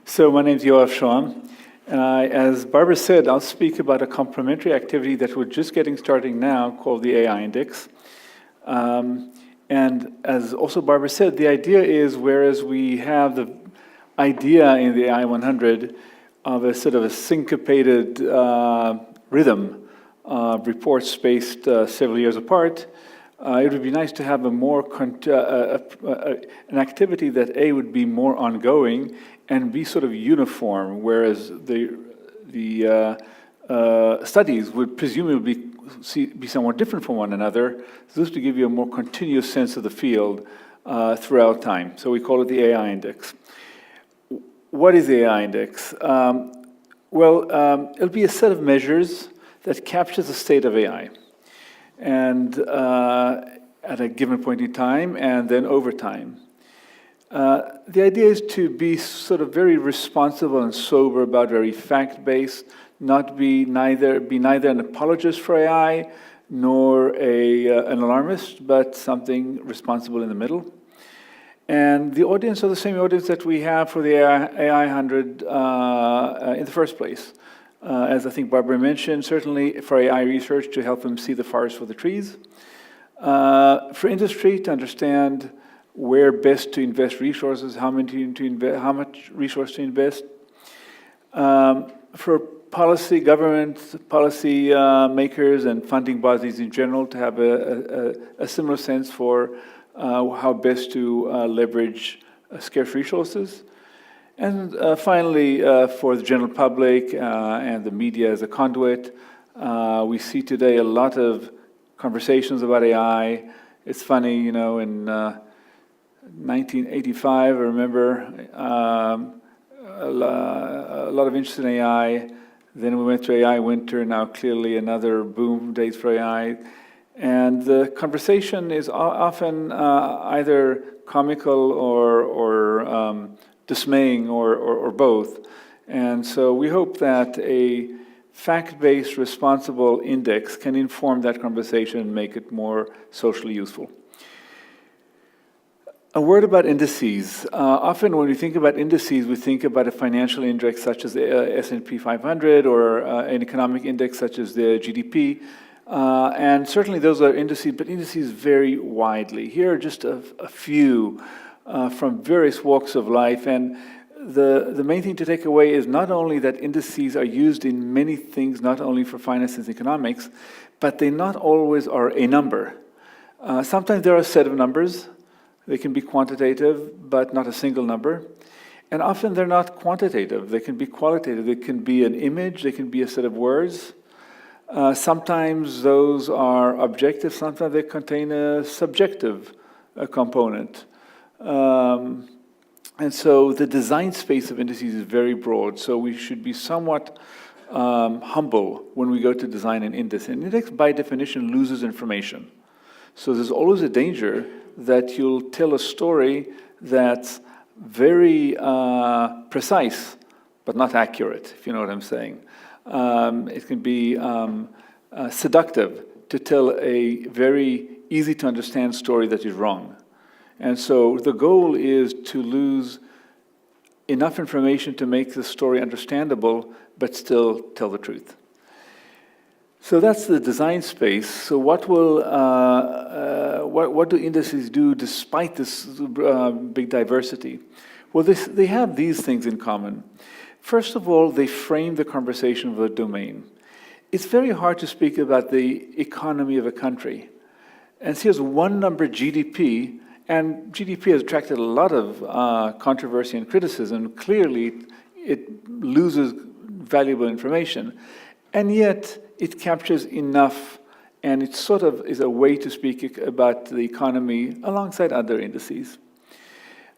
So my name is Yoav Shoham, and as Barbara said, I'll speak about a complementary activity that we're just getting started now called the AI Index. And as also Barbara said, the idea is, whereas we have the idea in the AI 100 of a sort of a syncopated rhythm of reports spaced several years apart, it would be nice to have a more an activity that would be more ongoing and be sort of uniform, whereas the studies would presumably be somewhat different from one another. So this to give you a more continuous sense of the field throughout time. So we call it the AI Index. What is the AI Index? It'll be a set of measures that captures the state of AI, and at a given point in time, and then over time. The idea is to be sort of very responsible and sober about very fact-based, not be neither an apologist for AI nor an alarmist, but something responsible in the middle. And the audience are the same audience that we have for the AI 100 in the first place. As I think Barbara mentioned, certainly for AI research to help them see the forest for the trees. For industry to understand where best to invest resources, how much resource to invest. For government policy makers and funding bodies in general to have a similar sense for how best to leverage scarce resources. And finally, for the general public and the media as a conduit, we see today a lot of conversations about AI. It's funny, you know, in 1985, I remember a lot of interest in AI. Then we went to AI winter, now clearly another boom days for AI. And the conversation is often either comical or dismaying or both. And so we hope that a fact-based, responsible index can inform that conversation and make it more socially useful. A word about indices. Often when we think about indices, we think about a financial index such as the S&P 500 or an economic index such as the GDP. And certainly those are indices, but indices vary widely. Here are just a few from various walks of life. And the main thing to take away is not only that indices are used in many things, not only for finance and economics, but they not always are a number. Sometimes there are a set of numbers. They can be quantitative, but not a single number. And often they're not quantitative. They can be qualitative. They can be an image. They can be a set of words. Sometimes those are objective. Sometimes they contain a subjective component. And so the design space of indices is very broad. So we should be somewhat humble when we go to design an index. An index, by definition, loses information. So there's always a danger that you'll tell a story that's very precise, but not accurate, if you know what I'm saying. It can be seductive to tell a very easy to understand story that is wrong. And so the goal is to lose enough information to make the story understandable, but still tell the truth. So that's the design space. So what do indices do despite this big diversity? Well, they have these things in common. First of all, they frame the conversation of a domain. It's very hard to speak about the economy of a country. And here's one number, GDP, and GDP has attracted a lot of controversy and criticism. Clearly, it loses valuable information. And yet, it captures enough, and it sort of is a way to speak about the economy alongside other indices.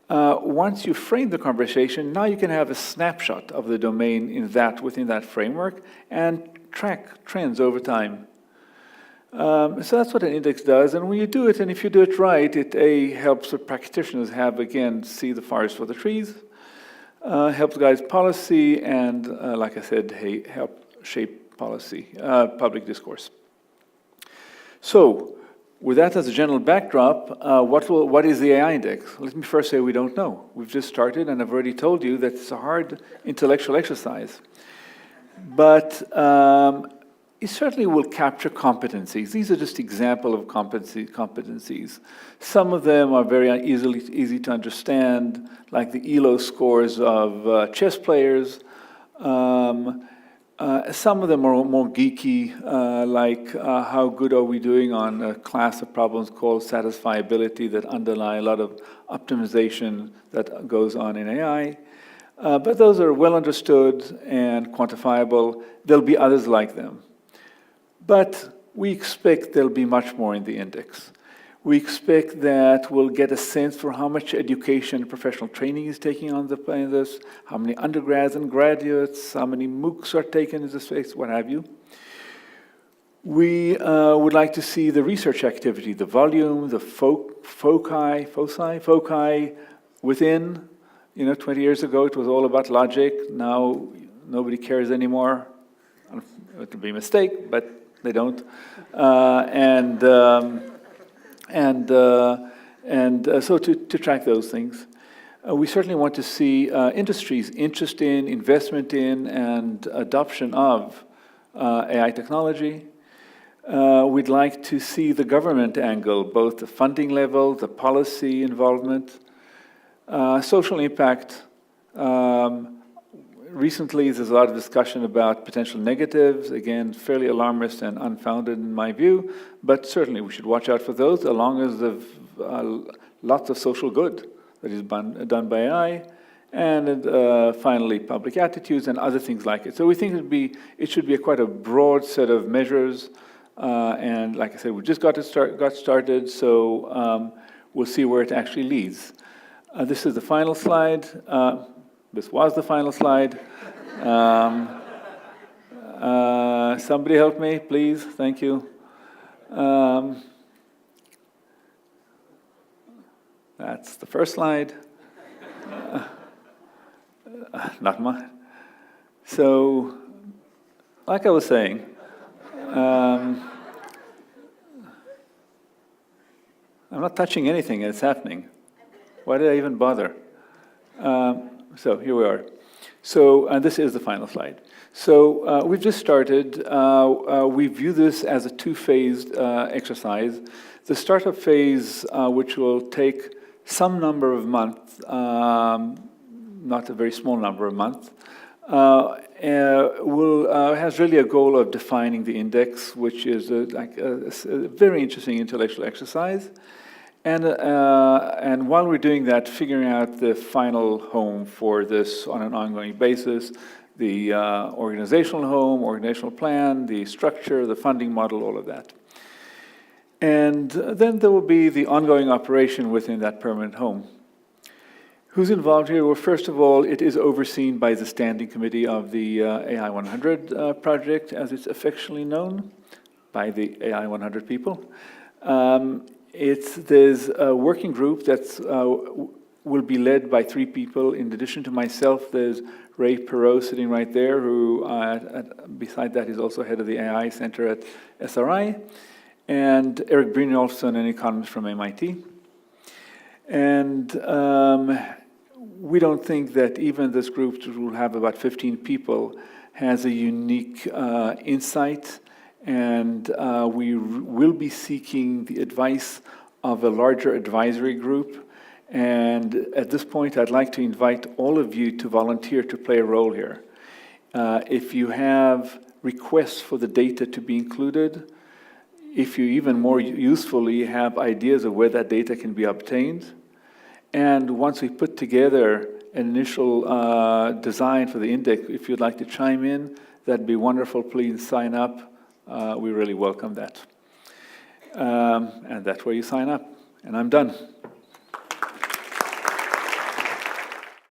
Once you frame the conversation, now you can have a snapshot of the domain within that framework and track trends over time. So that's what an index does, and when you do it, and if you do it right, it helps the practitioners see the forest for the trees, helps guide policy, and like I said, help shape policy, public discourse. So with that as a general backdrop, what is the AI index? Let me first say we don't know. We've just started, and I've already told you that it's a hard intellectual exercise. But it certainly will capture competencies. These are just examples of competencies. Some of them are very easy to understand, like the ELO scores of chess players. Some of them are more geeky, like how good are we doing on a class of problems called satisfiability that underlie a lot of optimization that goes on in AI. But those are well understood and quantifiable. There'll be others like them. But we expect there'll be much more in the index. We expect that we'll get a sense for how much education and professional training is taking on this, how many undergrads and graduates, how many MOOCs are taken in this space, what have you. We would like to see the research activity, the volume, the foci within. 20 years ago it was all about logic. Now nobody cares anymore. It would be a mistake, but they don't. So to track those things. We certainly want to see industries' interest in, investment in, and adoption of AI technology. We'd like to see the government angle, both the funding level, the policy involvement, social impact. Recently, there's a lot of discussion about potential negatives, again, fairly alarmist and unfounded in my view, but certainly we should watch out for those, along as the lots of social good that is done by AI, and finally, public attitudes and other things like it. So we think it should be quite a broad set of measures, and like I said, we just got started, so we'll see where it actually leads. This is the final slide. This was the final slide. Somebody help me, please. Thank you. That's the first slide. Not mine. So, like I was saying, I'm not touching anything, and it's happening. Why did I even bother? So here we are. So, and this is the final slide. So we've just started. We view this as a two-phased exercise. The startup phase, which will take some number of months, not a very small number of months, has really a goal of defining the index, which is like a very interesting intellectual exercise. And while we're doing that, figuring out the final home for this on an ongoing basis, the organizational home, organizational plan, the structure, the funding model, all of that. And then there will be the ongoing operation within that permanent home. Who's involved here? Well, first of all, it is overseen by the standing committee of the AI 100 project, as it's affectionately known, by the AI 100 people. There's a working group that will be led by 3 people. In addition to myself, there's Ray Perot sitting right there, who, beside that, is also head of the AI Center at SRI, and Eric Brynjolfsson, an economist from MIT. And we don't think that even this group, which will have about 15 people, has a unique insight. And we will be seeking the advice of a larger advisory group. And at this point, I'd like to invite all of you to volunteer to play a role here. If you have requests for the data to be included, if you even more usefully have ideas of where that data can be obtained, and once we put together an initial design for the index, if you'd like to chime in, that'd be wonderful. Please sign up. We really welcome that. And that's where you sign up. And I'm done.